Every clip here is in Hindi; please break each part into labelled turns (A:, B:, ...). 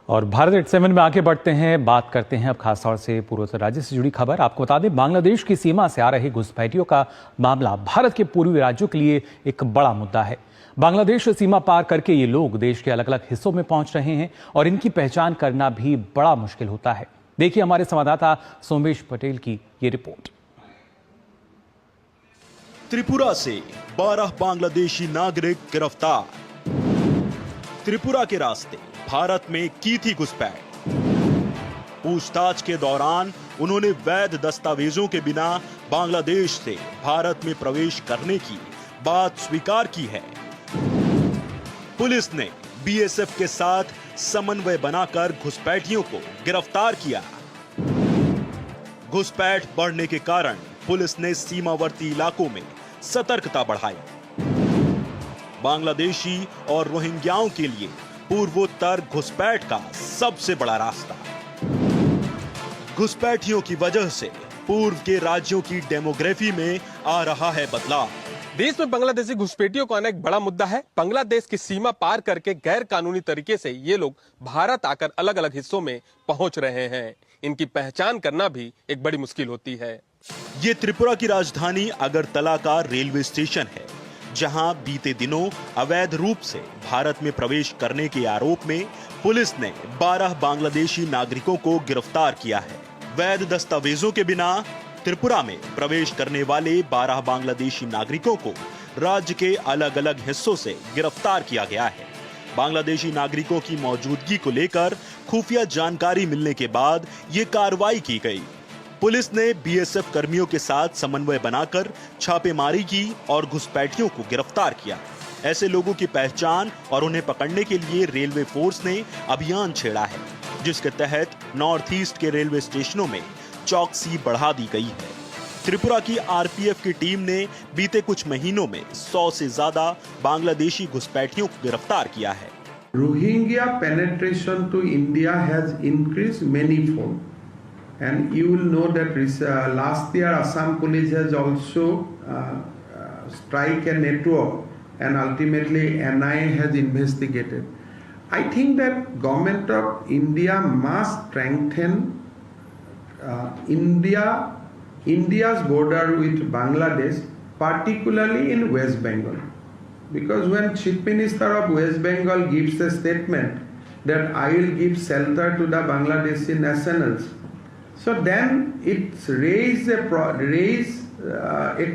A: और भारत एट 7 में आगे बढ़ते हैं, बात करते हैं अब खासतौर से पूर्वोत्तर राज्य से जुड़ी खबर। आपको बता दें, बांग्लादेश की सीमा से आ रहे घुसपैठियों का मामला भारत के पूर्वी राज्यों के लिए एक बड़ा मुद्दा है। बांग्लादेश सीमा पार करके ये लोग देश के अलग अलग हिस्सों में पहुंच रहे हैं और इनकी पहचान करना भी बड़ा मुश्किल होता है। देखिए हमारे संवाददाता सोमेश पटेल की ये रिपोर्ट।
B: त्रिपुरा से 12 बांग्लादेशी नागरिक गिरफ्तार। त्रिपुरा के रास्ते भारत में की थी घुसपैठ। पूछताछ के दौरान उन्होंने वैध दस्तावेजों के बिना बांग्लादेश से भारत में प्रवेश करने की बात स्वीकार की है। पुलिस ने बीएसएफ के साथ समन्वय बनाकर घुसपैठियों को गिरफ्तार किया। घुसपैठ बढ़ने के कारण पुलिस ने सीमावर्ती इलाकों में सतर्कता बढ़ाई। बांग्लादेशी और रोहिंग्याओं के लिए पूर्वोत्तर घुसपैठ का सबसे बड़ा रास्ता। घुसपैठियों की वजह से पूर्व के राज्यों की डेमोग्राफी में आ रहा है बदलाव।
C: देश में बांग्लादेशी घुसपैठियों का आना एक बड़ा मुद्दा है। बांग्लादेश की सीमा पार करके गैर कानूनी तरीके से ये लोग भारत आकर अलग अलग हिस्सों में पहुंच रहे हैं। इनकी पहचान करना भी एक बड़ी मुश्किल होती है।
B: ये त्रिपुरा की राजधानी अगरतला का रेलवे स्टेशन है, जहां बीते दिनों अवैध रूप से भारत में प्रवेश करने के आरोप में पुलिस ने 12 बांग्लादेशी नागरिकों को गिरफ्तार किया है। वैध दस्तावेजों के बिना त्रिपुरा में प्रवेश करने वाले 12 बांग्लादेशी नागरिकों को राज्य के अलग अलग हिस्सों से गिरफ्तार किया गया है। बांग्लादेशी नागरिकों की मौजूदगी को लेकर खुफिया जानकारी मिलने के बाद ये कार्रवाई की गई। पुलिस ने बीएसएफ कर्मियों के साथ समन्वय बनाकर छापेमारी की और घुसपैठियों को गिरफ्तार किया। ऐसे लोगों की पहचान और उन्हें पकड़ने के लिए रेलवे फोर्स ने अभियान छेड़ा है, जिसके तहत नॉर्थ ईस्ट के रेलवे स्टेशनों में चौकसी बढ़ा दी गई है। त्रिपुरा की आरपीएफ की टीम ने बीते कुछ महीनों में 100 से ज्यादा बांग्लादेशी घुसपैठियों को गिरफ्तार किया है।
D: Rohingya penetration to India has increased manyfold, and you will know that last year Assam police has also strike a network, and ultimately NIA has investigated. I think that government of India must strengthen India's border with Bangladesh, particularly in West Bengal. Because when Chief Minister of West Bengal gives a statement that I will give shelter to the Bangladeshi nationals, so then it raises a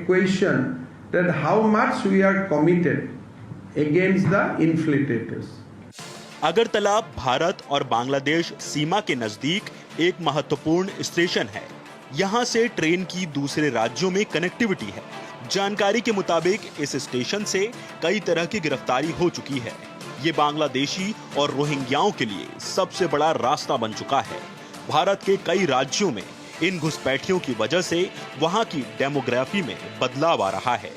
D: question that how much we are committed against the infiltrators.
B: Agartala Bharat और बांग्लादेश सीमा के नजदीक एक महत्वपूर्ण स्टेशन है। यहाँ से ट्रेन की दूसरे राज्यों में कनेक्टिविटी है। जानकारी के मुताबिक इस स्टेशन से कई तरह की गिरफ्तारी हो चुकी है। ये बांग्लादेशी और रोहिंग्याओं के लिए सबसे बड़ा रास्ता बन चुका है। भारत के कई राज्यों में इन घुसपैठियों की वजह से वहाँ की डेमोग्राफी में बदलाव आ रहा है।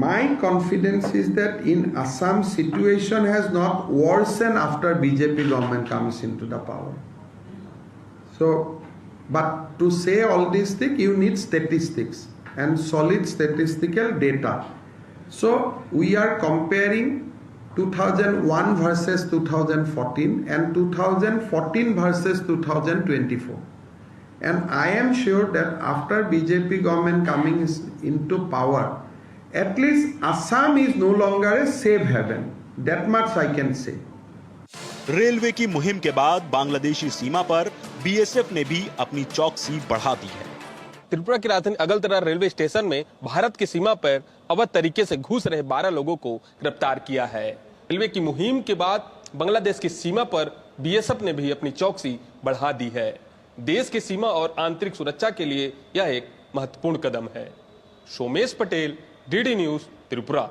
D: My confidence is that in Assam situation has not worsened after BJP government comes into the power. So, but to say all these things, you need statistics and solid statistical data. So we are comparing 2001 versus 2014 and 2014 versus 2024. And I am sure that after BJP government coming into power, at least Assam is no longer a safe haven. That much I can say.
B: Railway की मुहिम के बाद बांग्लादेशी सीमा पर बीएसएफ ने भी अपनी चौकसी बढ़ा दी है।
C: त्रिपुरा की राजधानी अगरतला रेलवे स्टेशन में भारत की सीमा पर अवैध तरीके से घुस रहे 12 लोगों को गिरफ्तार किया है। रेलवे की मुहिम के बाद बांग्लादेश की सीमा पर बीएसएफ ने भी अपनी चौकसी बढ़ा दी है। देश की सीमा और आंतरिक सुरक्षा के लिए यह एक महत्वपूर्ण कदम है। Somesh Patel, DD news, Tripura.